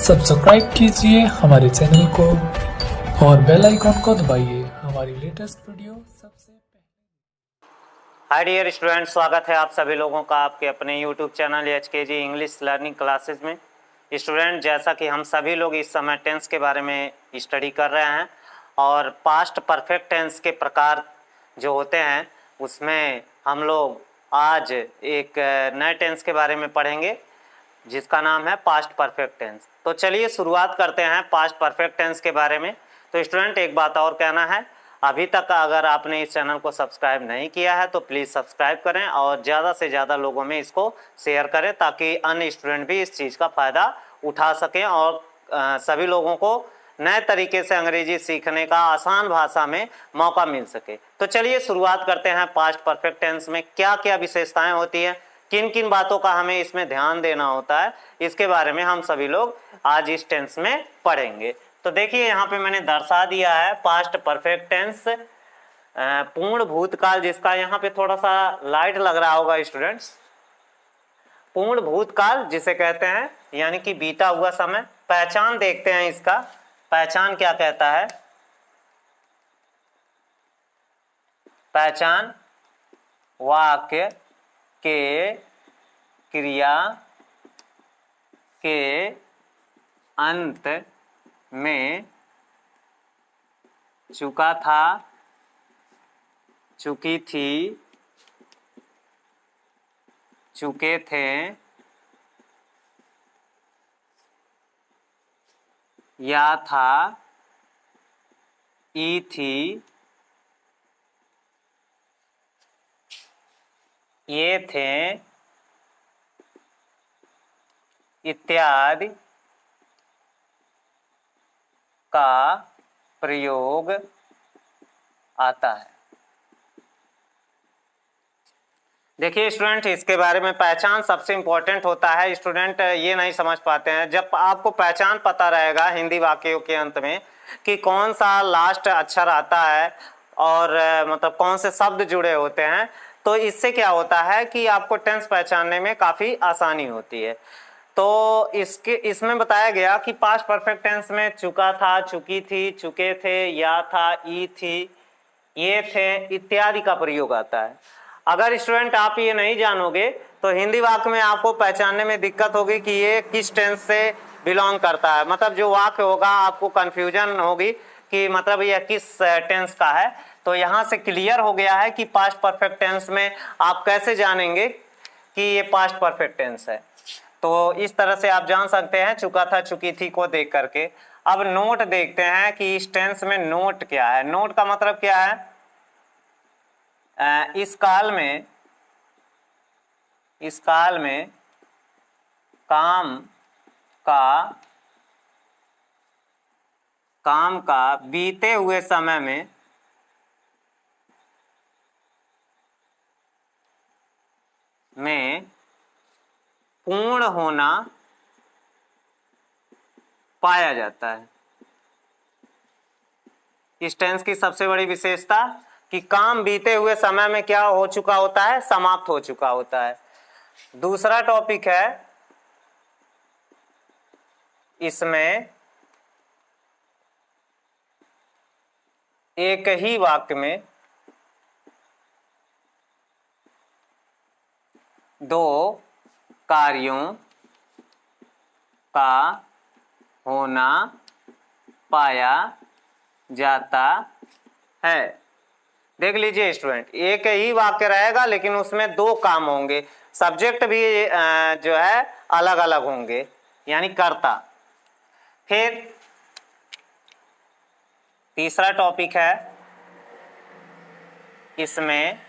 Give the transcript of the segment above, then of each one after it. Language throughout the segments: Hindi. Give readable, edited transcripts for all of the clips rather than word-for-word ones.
सब्सक्राइब कीजिए हमारे चैनल को और बेल आइकॉन को दबाइए हमारी लेटेस्ट वीडियो सबसे पहले। हाय डियर स्टूडेंट, स्वागत है आप सभी लोगों का आपके अपने YouTube channel HKG English learning classes में। स्टूडेंट, जैसा कि हम सभी लोग इस समय टेंस के बारे में स्टडी कर रहे हैं और पास्ट परफेक्ट टेंस के प्रकार जो होते हैं उसमें हम लोग आज एक नए टेंस के बारे में पढ़ेंगे जिसका नाम है पास्ट परफेक्ट टेंस। तो चलिए शुरुआत करते हैं पास्ट परफेक्ट टेंस के बारे में। तो स्टूडेंट, एक बात और कहना है, अभी तक अगर आपने इस चैनल को सब्सक्राइब नहीं किया है तो प्लीज़ सब्सक्राइब करें और ज़्यादा से ज़्यादा लोगों में इसको शेयर करें ताकि अन्य स्टूडेंट भी इस चीज़ का फ़ायदा उठा सकें और सभी लोगों को नए तरीके से अंग्रेजी सीखने का आसान भाषा में मौका मिल सके। तो चलिए शुरुआत करते हैं पास्ट परफेक्ट टेंस में क्या क्या विशेषताएं होती हैं, किन किन बातों का हमें इसमें ध्यान देना होता है, इसके बारे में हम सभी लोग आज इस टेंस में पढ़ेंगे। तो देखिए यहाँ पे मैंने दर्शा दिया है पास्ट परफेक्ट टेंस, पूर्ण भूतकाल, जिसका यहाँ पे थोड़ा सा लाइट लग रहा होगा स्टूडेंट्स। पूर्ण भूतकाल जिसे कहते हैं यानी कि बीता हुआ समय। पहचान देखते हैं इसका, पहचान क्या कहता है। पहचान वाक्य के क्रिया के अंत में चुका था, चुकी थी, चुके थे या था, ई थी, ये थे इत्यादि का प्रयोग आता है। देखिए स्टूडेंट, इसके बारे में पहचान सबसे इम्पोर्टेंट होता है। स्टूडेंट ये नहीं समझ पाते हैं, जब आपको पहचान पता रहेगा हिंदी वाक्यों के अंत में कि कौन सा लास्ट अक्षर आता है और मतलब कौन से शब्द जुड़े होते हैं, तो इससे क्या होता है कि आपको टेंस पहचानने में काफ़ी आसानी होती है। तो इसमें बताया गया कि पास्ट परफेक्ट टेंस में चुका था, चुकी थी, चुके थे, या था, ई थी, ये थे इत्यादि का प्रयोग आता है। अगर स्टूडेंट आप ये नहीं जानोगे तो हिंदी वाक्य में आपको पहचानने में दिक्कत होगी कि ये किस टेंस से बिलोंग करता है। मतलब जो वाक्य होगा आपको कंफ्यूजन होगी कि मतलब यह किस टेंस का है। तो यहाँ से क्लियर हो गया है कि पास्ट परफेक्ट टेंस में आप कैसे जानेंगे कि ये पास्ट परफेक्ट टेंस है। तो इस तरह से आप जान सकते हैं चुका था, चुकी थी को देख करके। अब नोट देखते हैं कि इस टेंस में नोट क्या है। नोट का मतलब क्या है, इस काल में काम का बीते हुए समय में पूर्ण होना पाया जाता है। इस टेंस की सबसे बड़ी विशेषता कि काम बीते हुए समय में क्या हो चुका होता है, समाप्त हो चुका होता है। दूसरा टॉपिक है, इसमें एक ही वाक्य में दो कार्यों का होना पाया जाता है। देख लीजिए स्टूडेंट, एक ही वाक्य रहेगा लेकिन उसमें दो काम होंगे, सब्जेक्ट भी जो है अलग अलग होंगे यानी कर्ता। फिर तीसरा टॉपिक है, इसमें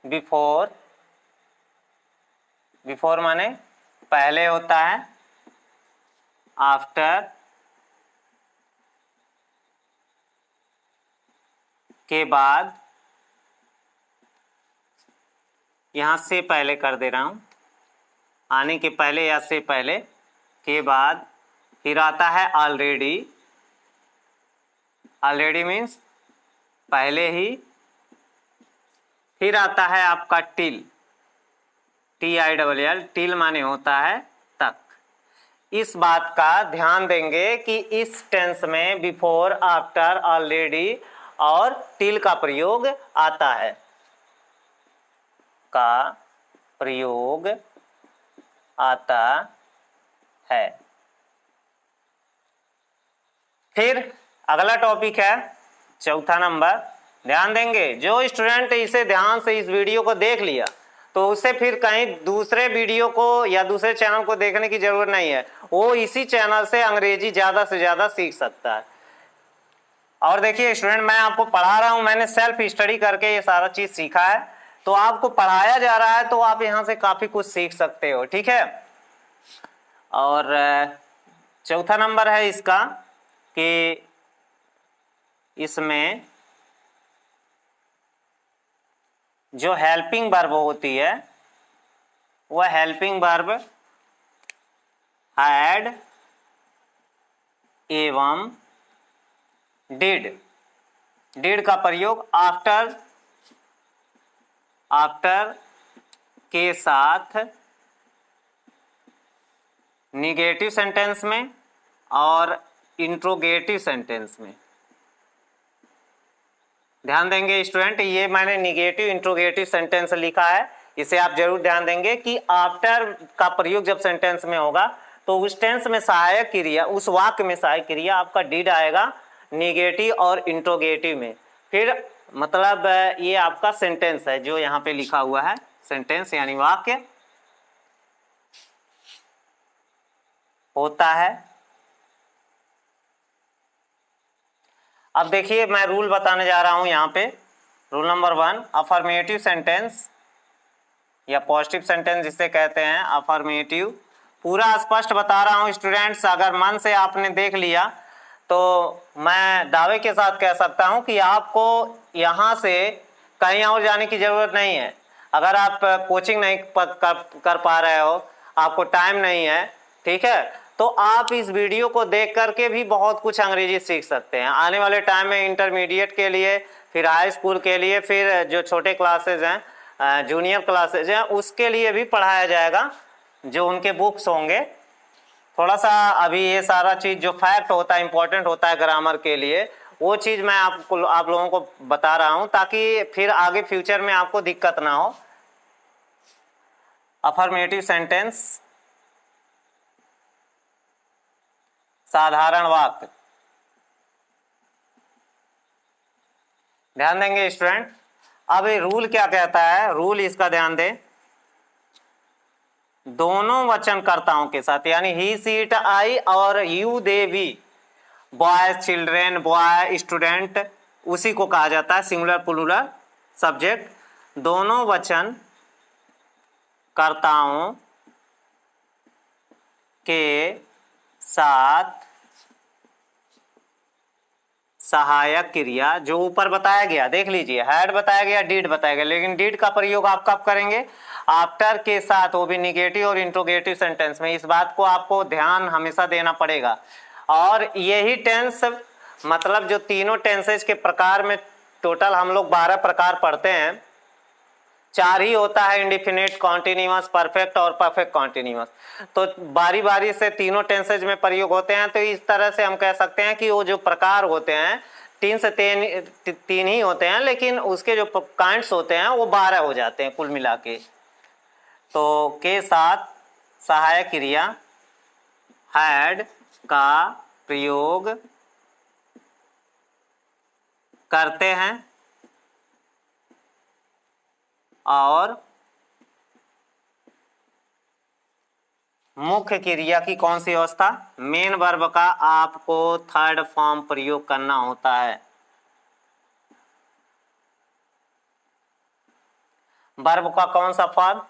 बिफोर माने पहले होता है, आफ्टर के बाद, यहां से पहले कर दे रहा हूं, आने के पहले या से पहले के बाद। फिर आता है ऑलरेडी, ऑलरेडी मीन्स पहले ही। फिर आता है आपका टिल, TILL, टिल माने होता है इस बात का ध्यान देंगे कि इस टेंस में बिफोर, आफ्टर, ऑलरेडी और टिल का प्रयोग आता है, का प्रयोग आता है। फिर अगला टॉपिक है चौथा नंबर। ध्यान देंगे, जो स्टूडेंट इसे ध्यान से इस वीडियो को देख लिया तो उसे फिर कहीं दूसरे वीडियो को या दूसरे चैनल को देखने की जरूरत नहीं है, वो इसी चैनल से अंग्रेजी ज्यादा से ज्यादा सीख सकता है। और देखिए स्टूडेंट, मैं आपको पढ़ा रहा हूं, मैंने सेल्फ स्टडी करके ये सारा चीज सीखा है, तो आपको पढ़ाया जा रहा है तो आप यहां से काफी कुछ सीख सकते हो, ठीक है। और चौथा नंबर है इसका कि इसमें जो हेल्पिंग वर्ब होती है वह हेल्पिंग वर्ब हैड एवं डिड का प्रयोग आफ्टर के साथ निगेटिव सेंटेंस में और इंट्रोगेटिव सेंटेंस में। ध्यान देंगे स्टूडेंट, ये मैंने निगेटिव इंट्रोगेटिव सेंटेंस लिखा है, इसे आप जरूर ध्यान देंगे कि आफ्टर का प्रयोग जब सेंटेंस में होगा तो उस टेंस में सहायक क्रिया, उस वाक्य में सहायक क्रिया आपका डिड आएगा निगेटिव और इंट्रोगेटिव में। फिर मतलब ये आपका सेंटेंस है जो यहाँ पे लिखा हुआ है, सेंटेंस यानी वाक्य होता है। अब देखिए मैं रूल बताने जा रहा हूं यहाँ पे। रूल नंबर 1, अफर्मेटिव सेंटेंस या पॉजिटिव सेंटेंस जिसे कहते हैं अफर्मेटिव, पूरा स्पष्ट बता रहा हूं स्टूडेंट्स। अगर मन से आपने देख लिया तो मैं दावे के साथ कह सकता हूं कि आपको यहाँ से कहीं और जाने की जरूरत नहीं है। अगर आप कोचिंग नहीं कर पा रहे हो, आपको टाइम नहीं है, ठीक है, तो आप इस वीडियो को देख करके भी बहुत कुछ अंग्रेजी सीख सकते हैं। आने वाले टाइम में इंटरमीडिएट के लिए, फिर हाई स्कूल के लिए, फिर जो छोटे क्लासेज हैं, जूनियर क्लासेज हैं, उसके लिए भी पढ़ाया जाएगा। जो उनके बुक्स होंगे, थोड़ा सा अभी ये सारा चीज़ जो फैक्ट होता है, इंपॉर्टेंट होता है ग्रामर के लिए, वो चीज़ मैं आप लोगों को बता रहा हूँ ताकि फिर आगे फ्यूचर में आपको दिक्कत ना हो। अफर्मेटिव सेंटेंस, साधारण वाक्य। ध्यान देंगे स्टूडेंट। अब ये रूल क्या कहता है, रूल इसका ध्यान दें। दोनों वचनकर्ताओं के साथ, यानी ही, सी, इट, आई और you, they, we, boys, children, boy, student, उसी को कहा जाता है सिंगुलर प्लूरल सब्जेक्ट। दोनों वचनकर्ताओं के साथ सहायक क्रिया जो ऊपर बताया गया, देख लीजिए, हैड बताया गया, डिड बताया गया, लेकिन डिड का प्रयोग आप कब करेंगे? आफ्टर के साथ, वो भी निगेटिव और इंट्रोगेटिव सेंटेंस में। इस बात को आपको ध्यान हमेशा देना पड़ेगा। और यही टेंस, मतलब जो तीनों टेंसेज के प्रकार में टोटल हम लोग 12 प्रकार पढ़ते हैं, 4 ही होता है, इंडिफिनिट, कॉन्टिन्यूअस, परफेक्ट और परफेक्ट कॉन्टिन्यूअस। तो बारी बारी से तीनों टेंसेज में प्रयोग होते हैं। तो इस तरह से हम कह सकते हैं कि वो जो प्रकार होते हैं 3 से 3 ही होते हैं, लेकिन उसके जो काइंड्स होते हैं वो 12 हो जाते हैं कुल मिला के। तो के साथ सहायक क्रिया हैड का प्रयोग करते हैं और मुख्य क्रिया की कौन सी अवस्था, मेन वर्ब का आपको थर्ड फॉर्म प्रयोग करना होता है। वर्ब का कौन सा फॉर्म,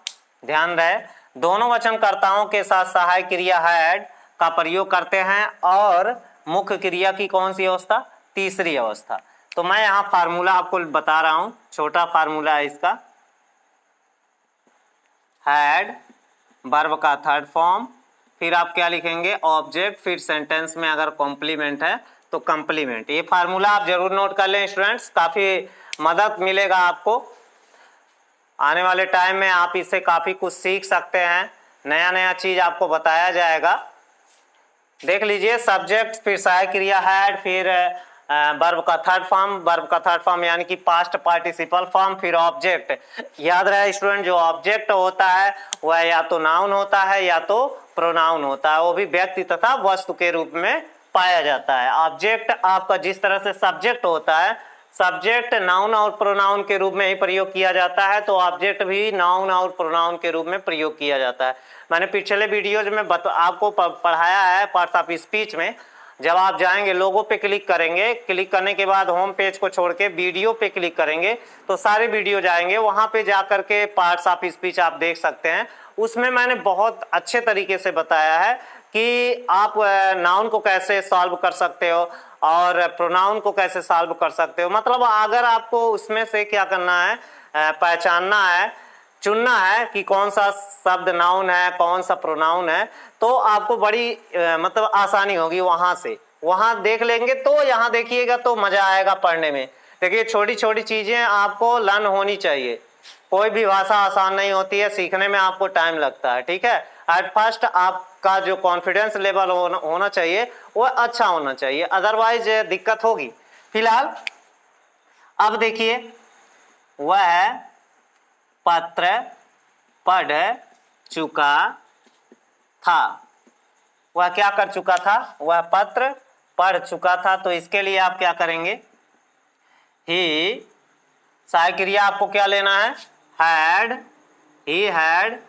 ध्यान रहे, दोनों वचनकर्ताओं के साथ सहायक क्रिया हैड का प्रयोग करते हैं और मुख्य क्रिया की कौन सी अवस्था, तीसरी अवस्था। तो मैं यहाँ फार्मूला आपको बता रहा हूं, छोटा फार्मूला है इसका। हैड वर्ब का थर्ड फॉर्म, फिर आप क्या लिखेंगे, ऑब्जेक्ट, फिर सेंटेंस में अगर कॉम्प्लीमेंट है तो कंप्लीमेंट। ये फार्मूला आप जरूर नोट कर लें स्टूडेंट्स, काफी मदद मिलेगा आपको। आने वाले टाइम में आप इससे काफी कुछ सीख सकते हैं, नया नया चीज आपको बताया जाएगा। देख लीजिए, सब्जेक्ट, फिर सहायक क्रिया हैड, फिर वर्ब का थर्ड फॉर्म यानी कि पास्ट पार्टिसिपल फॉर्म, फिर ऑब्जेक्ट। याद रहे स्टूडेंट, जो ऑब्जेक्ट होता है वह या तो नाउन होता है या तो प्रोनाउन होता है, वो भी व्यक्ति तथा वस्तु के रूप में पाया जाता है। ऑब्जेक्ट आपका जिस तरह से सब्जेक्ट होता है, सब्जेक्ट नाउन और प्रोनाउन के रूप में ही प्रयोग किया जाता है, तो ऑब्जेक्ट भी नाउन और प्रोनाउन के रूप में प्रयोग किया जाता है। मैंने पिछले वीडियोज में आपको पढ़ाया है पार्ट्स ऑफ स्पीच में। जब आप जाएंगे, लोगो पे क्लिक करेंगे, क्लिक करने के बाद होम पेज को छोड़ के वीडियो पे क्लिक करेंगे तो सारे वीडियो जाएंगे, वहां पे जा करके पार्ट्स ऑफ स्पीच आप देख सकते हैं। उसमें मैंने बहुत अच्छे तरीके से बताया है कि आप नाउन को कैसे सॉल्व कर सकते हो और प्रोनाउन को कैसे सॉल्व कर सकते हो। मतलब अगर आपको उसमें से क्या करना है, पहचानना है, चुनना है कि कौन सा शब्द नाउन है, कौन सा प्रोनाउन है, तो आपको बड़ी मतलब आसानी होगी। वहां देख लेंगे तो यहाँ देखिएगा तो मजा आएगा पढ़ने में। देखिए, छोटी छोटी चीजें आपको लर्न होनी चाहिए। कोई भी भाषा आसान नहीं होती है, सीखने में आपको टाइम लगता है, ठीक है। एट फर्स्ट आपका जो कॉन्फिडेंस लेवल होना चाहिए वो अच्छा होना चाहिए, अदरवाइज दिक्कत होगी। फिलहाल अब देखिए, वह पत्र पढ़ चुका था। वह क्या कर चुका था? वह पत्र पढ़ चुका था। तो इसके लिए आप क्या करेंगे? ही, सहायक क्रिया आपको क्या लेना है? Had, he had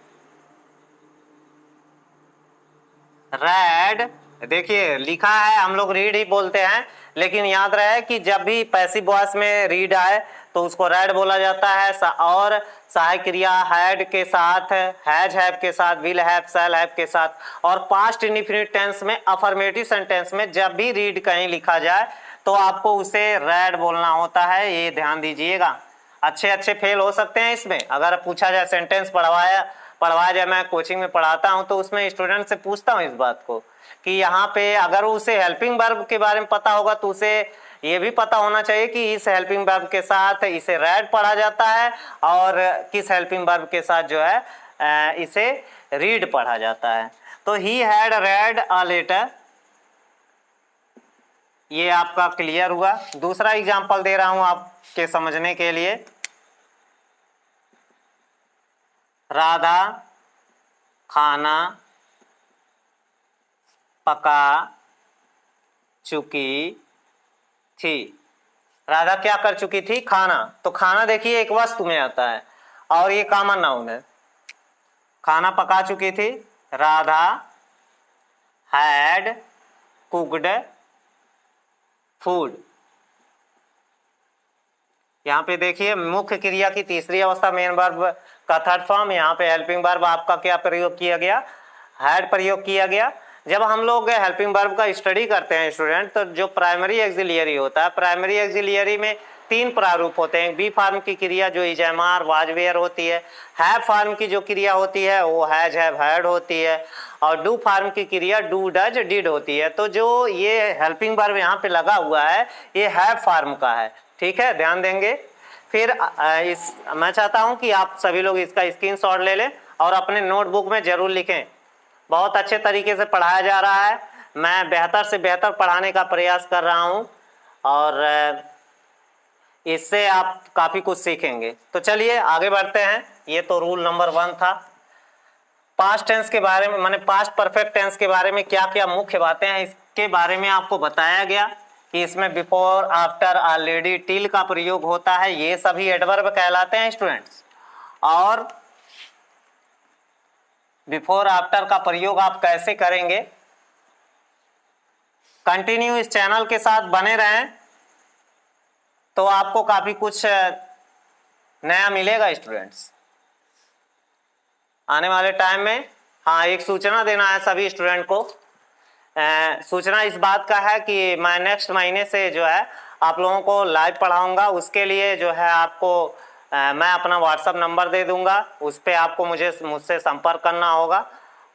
red. देखिए लिखा है, हम लोग रीड ही बोलते हैं, लेकिन याद रहे कि जब भी पैसिव वॉइस में रीड आए तो उसको रेड बोला जाता है। और सहायक क्रिया हैड के साथ, हैज हैव के साथ, विल हैव, शैल हैव के साथ, और पास्ट इंडेफिनिट टेंस में, अफर्मेटिव सेंटेंस में जब भी रीड कहीं लिखा जाए तो आपको उसे रेड बोलना होता है। ये ध्यान दीजिएगा। अच्छे फेल हो सकते हैं इसमें। अगर पूछा जाए, सेंटेंस पढ़वाया जाए, मैं कोचिंग में पढ़ाता हूं तो उसमें स्टूडेंट से पूछता हूं इस बात को कि यहाँ पे अगर उसे हेल्पिंग वर्ब के बारे में पता होगा तो उसे ये भी पता होना चाहिए कि इस हेल्पिंग वर्ब के साथ इसे रेड पढ़ा जाता है और किस हेल्पिंग वर्ब के साथ जो है इसे रीड पढ़ा जाता है। तो he had read a letter, ये आपका क्लियर हुआ। दूसरा एग्जांपल दे रहा हूं आपके समझने के लिए। राधा खाना पका चुकी थी। राधा क्या कर चुकी थी? खाना। तो खाना देखिए एक वस्तु में आता है और ये कॉमन नाउन है। खाना पका चुकी थी। Radha had cooked food. यहाँ पे देखिए, मुख्य क्रिया की तीसरी अवस्था, मेन वर्ब का थर्ड फॉर्म। यहाँ पे हेल्पिंग वर्ब आपका क्या प्रयोग किया गया? हैड प्रयोग किया गया। जब हम लोग हेल्पिंग वर्ब का स्टडी करते हैं स्टूडेंट, तो जो प्राइमरी एक्सिलियरी होता है, प्राइमरी एक्सिलियरी में 3 प्रारूप होते हैं। बी फार्म की क्रिया जो is, am, are, was, were होती है। हैव फार्म की जो क्रिया होती है वो हैज, हैव, हैड होती है। और डू फार्म की क्रिया डू, डज, डिड होती है। तो जो ये हेल्पिंग वर्ब यहाँ पे लगा हुआ है ये हैव फार्म का है, ठीक है, ध्यान देंगे। फिर मैं चाहता हूं कि आप सभी लोग इसका स्क्रीनशॉट ले लें और अपने नोटबुक में जरूर लिखें। बहुत अच्छे तरीके से पढ़ाया जा रहा है, मैं बेहतर से बेहतर पढ़ाने का प्रयास कर रहा हूं और इससे आप काफ़ी कुछ सीखेंगे। तो चलिए आगे बढ़ते हैं। ये तो रूल नंबर 1 था। पास्ट टेंस के बारे में, माने पास्ट परफेक्ट टेंस के बारे में क्या क्या मुख्य बातें हैं इसके बारे में आपको बताया गया कि इसमें बिफोर, आफ्टर, ऑलरेडी, टिल का प्रयोग होता है। ये सभी एडवर्ब कहलाते हैं स्टूडेंट्स। और बिफोर आफ्टर का प्रयोग आप कैसे करेंगे? कंटिन्यू इस चैनल के साथ बने रहें तो आपको काफी कुछ नया मिलेगा स्टूडेंट्स आने वाले टाइम में। हाँ, एक सूचना देना है सभी स्टूडेंट को। सूचना इस बात का है कि मैं नेक्स्ट महीने से जो है आप लोगों को लाइव पढ़ाऊंगा। उसके लिए जो है आपको मैं अपना व्हाट्सएप नंबर दे दूंगा, उस पर आपको मुझसे संपर्क करना होगा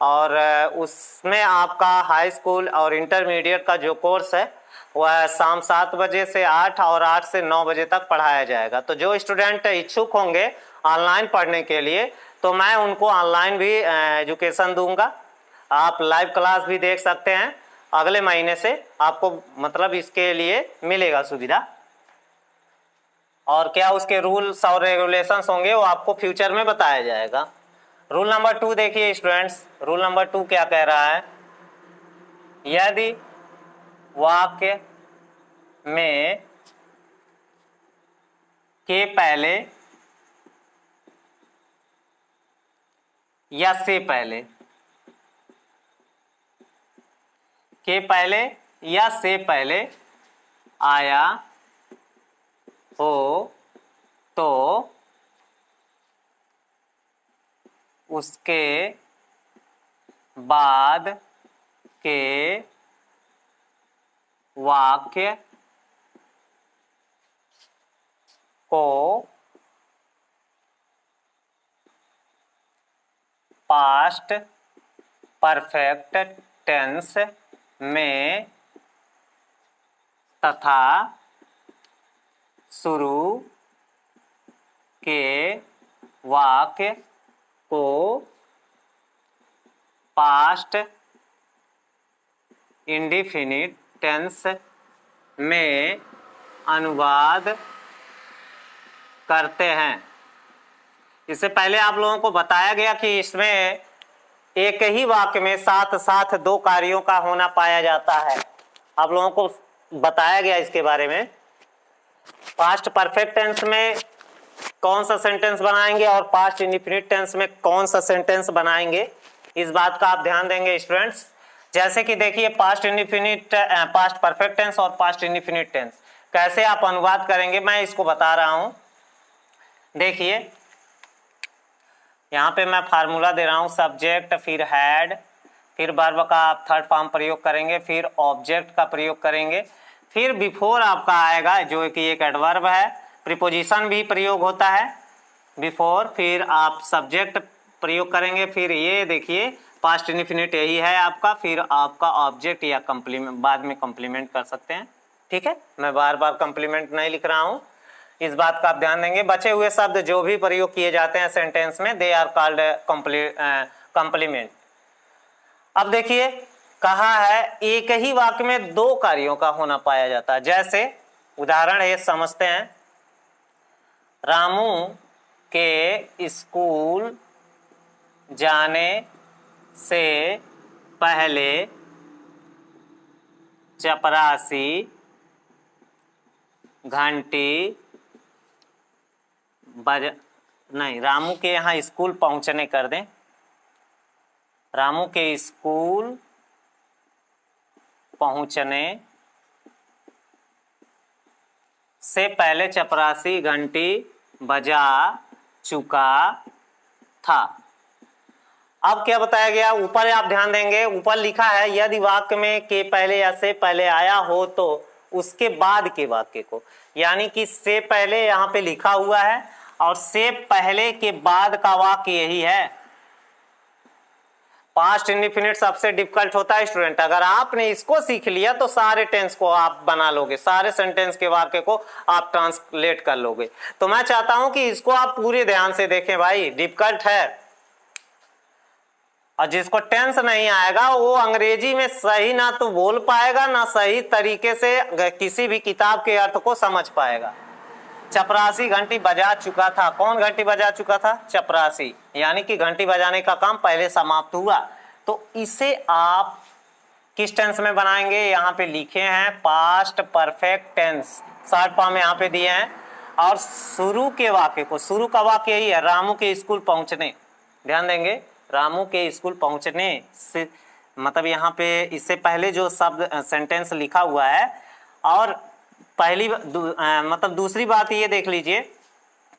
और उसमें आपका हाई स्कूल और इंटरमीडिएट का जो कोर्स है वह शाम 7 बजे से 8 और 8 से 9 बजे तक पढ़ाया जाएगा। तो जो स्टूडेंट इच्छुक होंगे ऑनलाइन पढ़ने के लिए तो मैं उनको ऑनलाइन भी एजुकेशन दूंगा। आप लाइव क्लास भी देख सकते हैं अगले महीने से आपको मतलब इसके लिए मिलेगा सुविधा। और क्या उसके रूल्स और रेगुलेशंस होंगे वो आपको फ्यूचर में बताया जाएगा। रूल नंबर 2 देखिए स्टूडेंट्स, रूल नंबर 2 क्या कह रहा है, यदि वाक्य में के पहले या से पहले, के पहले या से पहले आया हो तो उसके बाद के वाक्य को पास्ट परफेक्ट टेंस में तथा शुरू के वाक्य को पास्ट इंडिफिनिट टेंस में अनुवाद करते हैं। इससे पहले आप लोगों को बताया गया कि इसमें एक ही वाक्य में साथ साथ दो कार्यों का होना पाया जाता है। आप लोगों को बताया गया इसके बारे में। पास्ट परफेक्ट टेंस में कौन सा सेंटेंस बनाएंगे और पास्ट इंडिफिनिट टेंस में कौन सा सेंटेंस बनाएंगे, इस बात का आप ध्यान देंगे स्टूडेंट्स। जैसे कि देखिए पास्ट परफेक्ट टेंस और पास्ट इंडिफिनिट टेंस कैसे आप अनुवाद करेंगे, मैं इसको बता रहा हूं। देखिए यहाँ पे मैं फार्मूला दे रहा हूं, सब्जेक्ट फिर हैड, फिर वर्ब का आप थर्ड फॉर्म प्रयोग करेंगे, फिर ऑब्जेक्ट का प्रयोग करेंगे, फिर बिफोर आपका आएगा जो कि एक एडवर्ब है, प्रीपोजिशन भी प्रयोग होता है बिफोर, फिर आप सब्जेक्ट प्रयोग करेंगे, फिर ये देखिए पास्ट इंडिफिनिट यही है आपका, फिर आपका ऑब्जेक्ट या कंप्लीमेंट बाद में कंप्लीमेंट कर सकते हैं। ठीक है, मैं बार बार कंप्लीमेंट नहीं लिख रहा हूं, इस बात का आप ध्यान देंगे। बचे हुए शब्द जो भी प्रयोग किए जाते हैं सेंटेंस में दे आर कॉल्ड कंप्लीमेंट। अब देखिए कहा है एक ही वाक्य में दो कार्यों का होना पाया जाता है। जैसे उदाहरण है समझते हैं, रामू के स्कूल जाने से पहले चपरासी घंटी नहीं, रामू के यहाँ स्कूल पहुंचने कर दें, रामू के स्कूल पहुंचने से पहले चपरासी घंटी बजा चुका था। अब क्या बताया गया, ऊपर आप ध्यान देंगे, ऊपर लिखा है यदि वाक्य में के पहले या से पहले आया हो तो उसके बाद के वाक्य को, यानी कि से पहले यहाँ पे लिखा हुआ है और से पहले के बाद का वाक्य यही है। पास्ट इंडिफिनिट सबसे डिफिकल्ट होता है स्टूडेंट, अगर आपने इसको सीख लिया तो सारे टेंस को आप बना लोगे, सारे सेंटेंस के वाक्य को आप ट्रांसलेट कर लोगे। तो मैं चाहता हूं कि इसको आप पूरे ध्यान से देखें भाई, डिफिकल्ट है और जिसको टेंस नहीं आएगा वो अंग्रेजी में सही ना तो बोल पाएगा ना सही तरीके से किसी भी किताब के अर्थ को समझ पाएगा। चपरासी घंटी बजा चुका था, कौन घंटी बजा चुका था? चपरासी, यानी कि घंटी बजाने का काम पहले समाप्त हुआ। तो इसे आप किस टेंस में बनाएंगे, यहाँ पे लिखे हैं past perfect tense, short form यहाँ पे दिए हैं। और शुरू के वाक्य को, शुरू का वाक्य यही है, रामू के स्कूल पहुंचने, ध्यान देंगे रामू के स्कूल पहुंचने से मतलब यहाँ पे इससे पहले जो शब्द सेंटेंस लिखा हुआ है। और पहली मतलब दूसरी बात ये देख लीजिए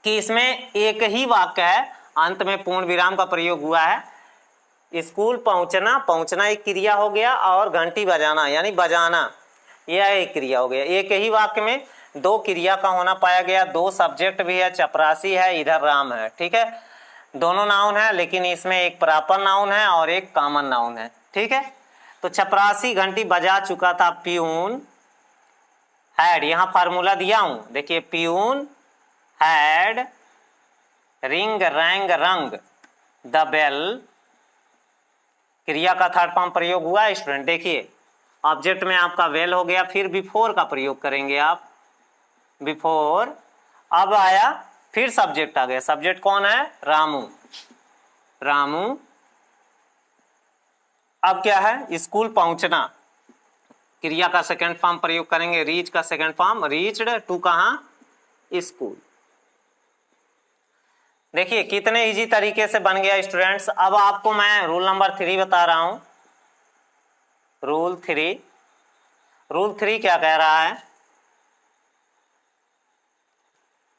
कि इसमें एक ही वाक्य है, अंत में पूर्ण विराम का प्रयोग हुआ है। स्कूल पहुंचना, पहुंचना एक क्रिया हो गया और घंटी बजाना यानी बजाना यह एक क्रिया हो गया। एक ही वाक्य में दो क्रिया का होना पाया गया, दो सब्जेक्ट भी है, चपरासी है, इधर राम है। ठीक है, दोनों नाउन है लेकिन इसमें एक प्रॉपर नाउन है और एक कॉमन नाउन है। ठीक है, तो चपरासी घंटी बजा चुका था, प्यून हैड, यहां फार्मूला दिया हूं देखिए, प्यून हैड रिंग रैंग रंग द बेल, क्रिया का थर्ड फॉर्म प्रयोग हुआ है स्टूडेंट। देखिए ऑब्जेक्ट में आपका वेल हो गया, फिर बिफोर का प्रयोग करेंगे आप, बिफोर। अब आया फिर सब्जेक्ट आ गया, सब्जेक्ट कौन है? रामू, रामू। अब क्या है? स्कूल पहुंचना, क्रिया का सेकंड फॉर्म प्रयोग करेंगे, रीच का सेकंड फॉर्म, रीच्ड टू कहां? स्कूल। देखिए कितने इजी तरीके से बन गया स्टूडेंट्स। अब आपको मैं रूल नंबर 3 बता रहा हूं। रूल 3, रूल 3 क्या कह रहा है?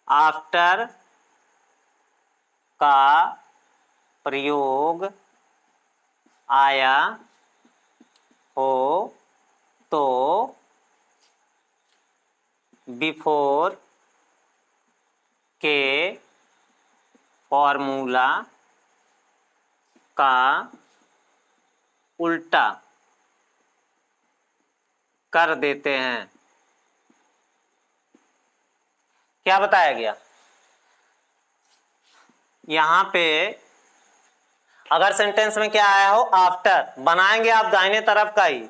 आफ्टर का प्रयोग आया हो तो बिफोर के फॉर्मूला का उल्टा कर देते हैं। क्या बताया गया यहां पे? अगर सेंटेंस में क्या आया हो? आफ्टर, बनाएंगे आप दाहिने तरफ का ही।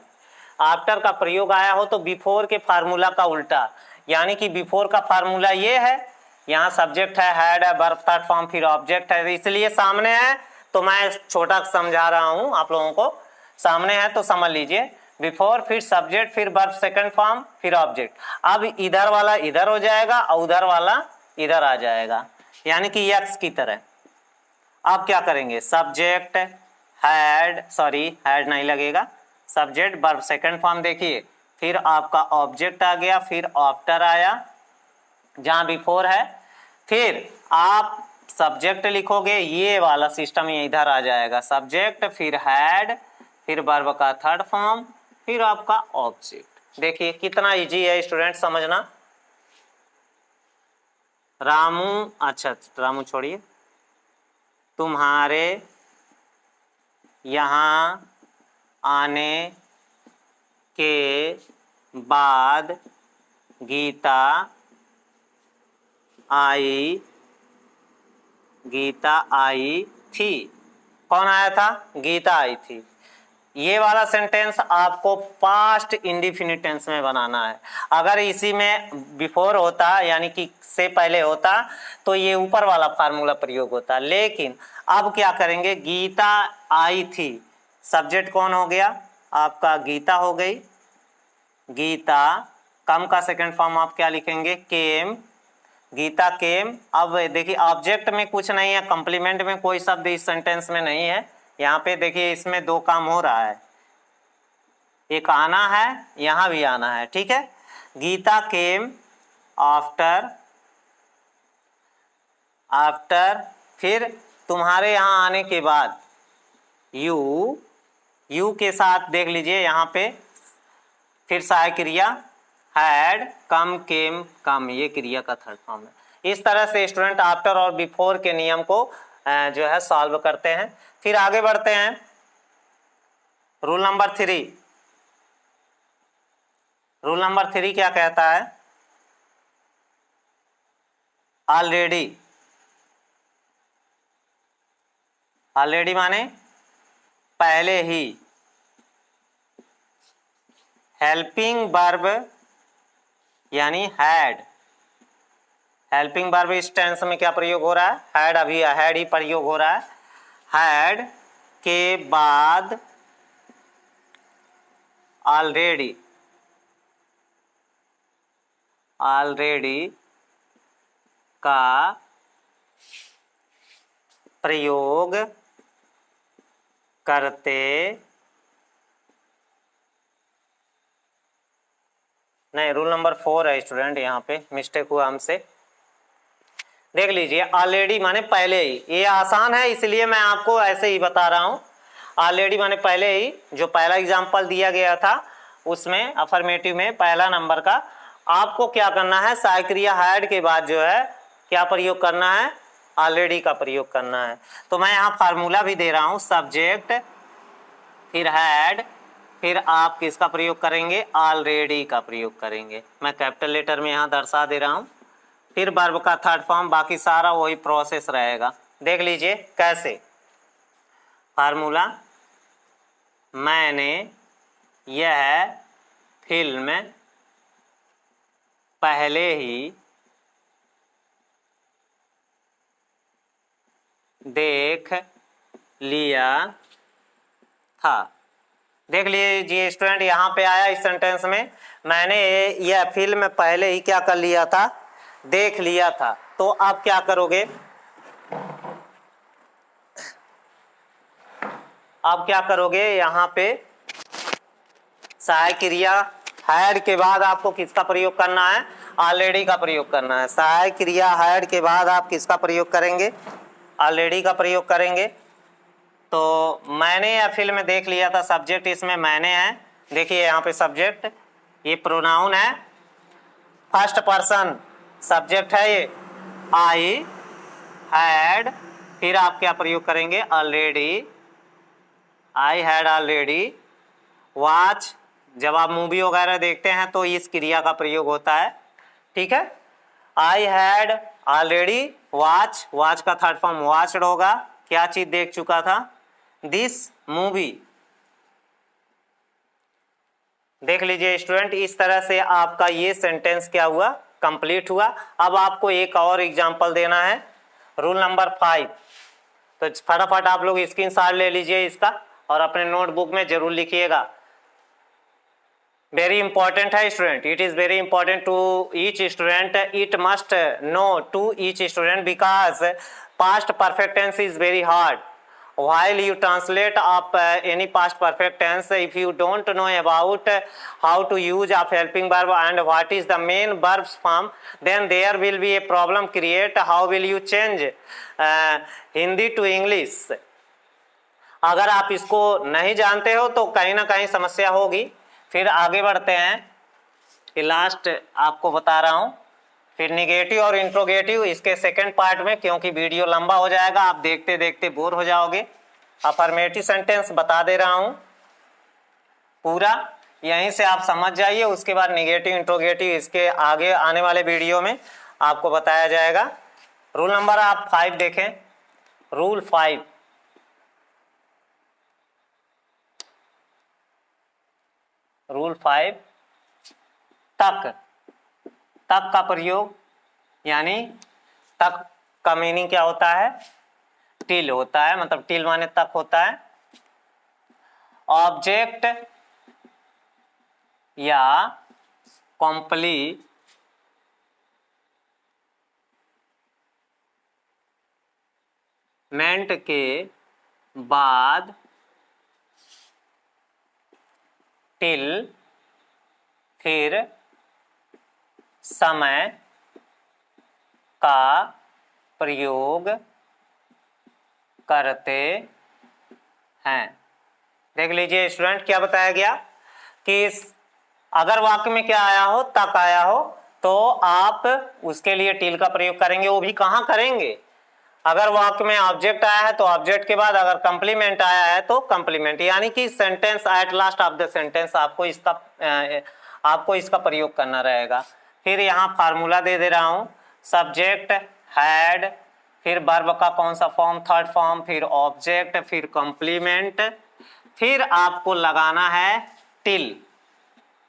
आफ्टर का प्रयोग आया हो तो बिफोर के फार्मूला का उल्टा, यानी कि बिफोर का फार्मूला ये है, यहाँ सब्जेक्ट है, हैड है, वर्ब थर्ड फॉर्म, फिर ऑब्जेक्ट है, इसलिए सामने है तो मैं छोटा समझा रहा हूं आप लोगों को। सामने है तो समझ लीजिए, बिफोर फिर सब्जेक्ट फिर वर्ब सेकंड फॉर्म फिर ऑब्जेक्ट। अब इधर वाला इधर हो जाएगा और उधर वाला इधर आ जाएगा, यानी कि यक्स की तरह। आप क्या करेंगे? सब्जेक्ट हैड, सॉरी हैड नहीं लगेगा, सब्जेक्ट वर्ब सेकंड फॉर्म देखिए, फिर आपका ऑब्जेक्ट आ गया, फिर आफ्टर आया जहां बिफोर है, फिर आप सब्जेक्ट लिखोगे, ये वाला सिस्टम ये इधर आ जाएगा, सब्जेक्ट फिर हैड फिर वर्ब का थर्ड फॉर्म फिर आपका ऑब्जेक्ट। देखिए कितना इजी है स्टूडेंट समझना। रामू, अच्छा रामू छोड़िए, तुम्हारे यहाँ आने के बाद गीता आई थी। कौन आया था? गीता आई थी। ये वाला सेंटेंस आपको पास्ट इंडिफिनिट टेंस में बनाना है। अगर इसी में बिफोर होता यानी कि से पहले होता तो ये ऊपर वाला फार्मूला प्रयोग होता, लेकिन अब क्या करेंगे? गीता आई थी, सब्जेक्ट कौन हो गया? आपका गीता हो गई, गीता। कम का सेकंड फॉर्म आप क्या लिखेंगे? केम, गीता केम। अब देखिए ऑब्जेक्ट में कुछ नहीं है, कंप्लीमेंट में कोई शब्द इस सेंटेंस में नहीं है। यहाँ पे देखिए इसमें दो काम हो रहा है, एक आना है, यहाँ भी आना है, ठीक है। गीता केम आफ्टर, आफ्टर फिर तुम्हारे यहाँ आने के बाद, यू, यू के साथ देख लीजिए यहाँ पे फिर सहाय क्रिया हैड, कम केम कम, ये क्रिया का थर्ड फॉर्म है। इस तरह से स्टूडेंट आफ्टर और बिफोर के नियम को जो है सॉल्व करते हैं। फिर आगे बढ़ते हैं, रूल नंबर 3। रूल नंबर 3 क्या कहता है? ऑलरेडी, ऑलरेडी माने पहले ही। हेल्पिंग वर्ब यानी हैड, हेल्पिंग वर्ब इस टेंस में क्या प्रयोग हो रहा है? हैड, अभी हैड ही प्रयोग हो रहा है। हैड के बाद ऑलरेडी, ऑलरेडी का प्रयोग करते, नहीं रूल नंबर 4 है स्टूडेंट, यहाँ पे मिस्टेक हुआ हमसे। देख लीजिए ऑलरेडी माने पहले ही, ये आसान है इसलिए मैं आपको ऐसे ही बता रहा हूँ। ऑलरेडी माने पहले ही, जो पहला एग्जाम्पल दिया गया था उसमें अफर्मेटिव में पहला नंबर का, आपको क्या करना है? सहायक क्रिया हैड के बाद जो है क्या प्रयोग करना है? ऑलरेडी का प्रयोग करना है। तो मैं यहाँ फार्मूला भी दे रहा हूँ, सब्जेक्ट फिर हैड फिर आप किसका प्रयोग करेंगे? ऑलरेडी का प्रयोग करेंगे। मैं कैपिटल लेटर में यहाँ दर्शा दे रहा हूँ, फिर वर्ब का थर्ड फॉर्म, बाकी सारा वही प्रोसेस रहेगा। देख लीजिए कैसे। फार्मूला, मैंने यह फिल्म पहले ही देख लिया था। देख लीजिए स्टूडेंट, यहाँ पे आया इस सेंटेंस में, मैंने यह फिल्म पहले ही क्या कर लिया था, देख लिया था। तो आप क्या करोगे, आप क्या करोगे, यहाँ पे सहायक क्रिया हैड के बाद आपको किसका प्रयोग करना है, ऑलरेडी का प्रयोग करना है। सहायक क्रिया हैड के बाद आप किसका प्रयोग करेंगे, ऑलरेडी का प्रयोग करेंगे। तो मैंने यह फिल्म देख लिया था, सब्जेक्ट इसमें मैंने है। देखिए यहाँ पे सब्जेक्ट, ये प्रोनाउन है, फर्स्ट पर्सन सब्जेक्ट है ये, आई हैड, फिर आप क्या प्रयोग करेंगे, already, I had already watch. जब आप मूवी वगैरह देखते हैं तो इस क्रिया का प्रयोग होता है, ठीक है। I had already watch, watch का थर्ड फॉर्म वॉच्ड होगा, क्या चीज देख चुका था, दिस मूवी। देख लीजिए स्टूडेंट, इस तरह से आपका ये सेंटेंस क्या हुआ, कंप्लीट हुआ। अब आपको एक और एग्जांपल देना है, रूल नंबर 5। तो फटाफट आप लोग स्क्रीनशॉट ले लीजिए इसका और अपने नोटबुक में जरूर लिखिएगा। वेरी इंपॉर्टेंट है student, it is very important to each student, it must know to each student because past perfect tense is very hard. While you translate up any past perfect tense, if you don't know about how to use of helping verb and what is the main verb form, then there will be a problem create. How will you change Hindi to English? अगर आप इसको नहीं जानते हो तो कहीं ना कहीं समस्या होगी। फिर आगे बढ़ते हैं, कि लास्ट आपको बता रहा हूँ, फिर निगेटिव और इंट्रोगेटिव इसके सेकंड पार्ट में, क्योंकि वीडियो लंबा हो जाएगा, आप देखते देखते बोर हो जाओगे। अफर्मेटिव सेंटेंस बता दे रहा हूं पूरा, यहीं से आप समझ जाइए। उसके बाद निगेटिव इंट्रोगेटिव इसके आगे आने वाले वीडियो में आपको बताया जाएगा। रूल नंबर आप 5 देखें, रूल 5, रूल 5 तक, तक का प्रयोग, यानी तक का मीनिंग क्या होता है, टिल होता है, मतलब टिल माने तक होता है। ऑब्जेक्ट या कॉम्प्लीमेंट के बाद टिल, फिर समय का प्रयोग करते हैं। देख लीजिए स्टूडेंट, क्या बताया गया कि अगर वाक्य में क्या आया हो, तक आया हो, तो आप उसके लिए टिल का प्रयोग करेंगे। वो भी कहाँ करेंगे, अगर वाक्य में ऑब्जेक्ट आया है तो ऑब्जेक्ट के बाद, अगर कंप्लीमेंट आया है तो कंप्लीमेंट, यानी कि sentence at last of the sentence आपको इसका प्रयोग करना रहेगा। फिर यहाँ फार्मूला दे रहा हूँ, सब्जेक्ट हैड, फिर वर्ब का कौन सा फॉर्म, थर्ड फॉर्म, फिर ऑब्जेक्ट, फिर कंप्लीमेंट, फिर आपको लगाना है टिल।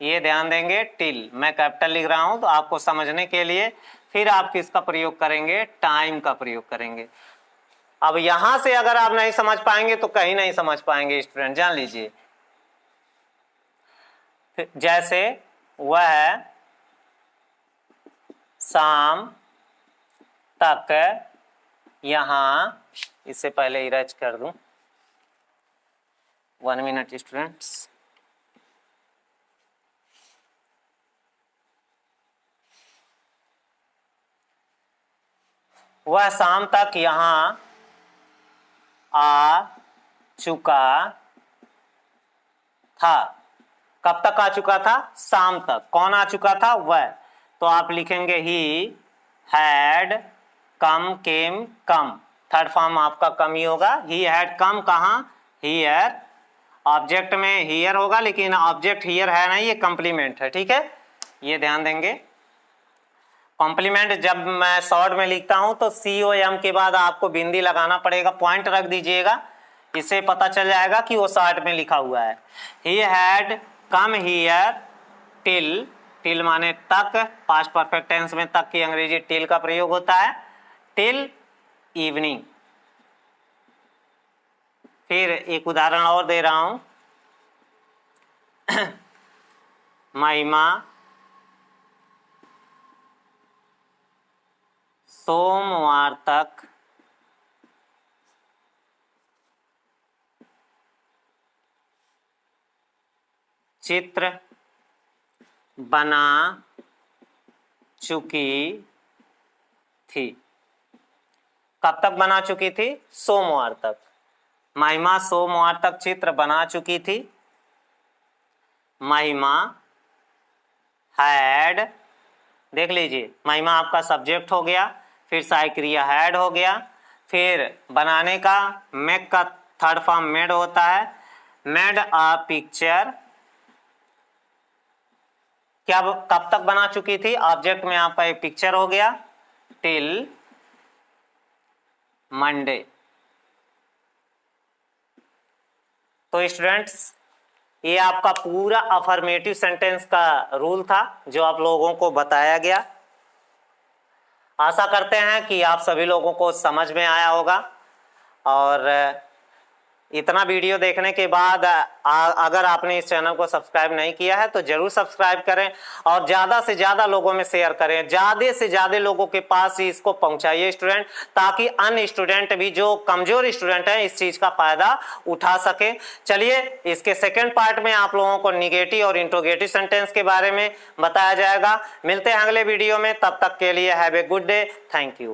ये ध्यान देंगे, टिल मैं कैपिटल लिख रहा हूं तो आपको समझने के लिए। फिर आप किसका प्रयोग करेंगे, टाइम का प्रयोग करेंगे। अब यहां से अगर आप नहीं समझ पाएंगे तो कहीं नहीं समझ पाएंगे स्टूडेंट, जान लीजिए। जैसे वह शाम तक यहां, इससे पहले इरेज कर दूं, 1 मिनट स्टूडेंट्स। वह शाम तक यहां आ चुका था। कब तक आ चुका था, शाम तक। कौन आ चुका था, वह। तो आप लिखेंगे he had come, came, come, third form आपका कम ही होगा। ही हैड कम कहाँ, हियर, ऑब्जेक्ट में हियर होगा, लेकिन ऑब्जेक्ट हियर है नहीं, ये कंप्लीमेंट है, ठीक है, ये ध्यान देंगे। कॉम्प्लीमेंट जब मैं शॉर्ट में लिखता हूं तो COM के बाद आपको बिंदी लगाना पड़ेगा, पॉइंट रख दीजिएगा, इससे पता चल जाएगा कि वो शॉर्ट में लिखा हुआ है। He had come here till, till माने तक, पास्ट परफेक्ट टेंस में तक की अंग्रेजी टिल का प्रयोग होता है, टिल इवनिंग। फिर एक उदाहरण और दे रहा हूं, महिमा सोमवार तक चित्र बना चुकी थी। कब तक बना चुकी थी? सोमवार तक। महिमा सोमवार तक चित्र बना चुकी थी। महिमा हैड, देख लीजिए, महिमा आपका सब्जेक्ट हो गया, फिर सहायक क्रिया हैड हो गया, फिर बनाने का मेक का थर्ड फॉर्म मेड होता है, मेड अ पिक्चर। क्या कब तक बना चुकी थी? ऑब्जेक्ट में आपका एक पिक्चर हो गया, टिल मंडे। तो स्टूडेंट्स, ये आपका पूरा अफर्मेटिव सेंटेंस का रूल था जो आप लोगों को बताया गया। आशा करते हैं कि आप सभी लोगों को समझ में आया होगा। और इतना वीडियो देखने के बाद अगर आपने इस चैनल को सब्सक्राइब नहीं किया है तो जरूर सब्सक्राइब करें और ज़्यादा से ज़्यादा लोगों में शेयर करें, ज़्यादा से ज़्यादा लोगों के पास ही इसको पहुंचाइए स्टूडेंट, ताकि अन्य स्टूडेंट भी जो कमज़ोर स्टूडेंट हैं इस चीज़ का फ़ायदा उठा सके। चलिए, इसके सेकेंड पार्ट में आप लोगों को निगेटिव और इंट्रोगेटिव सेंटेंस के बारे में बताया जाएगा। मिलते हैं अगले वीडियो में, तब तक के लिए have a good day, thank you.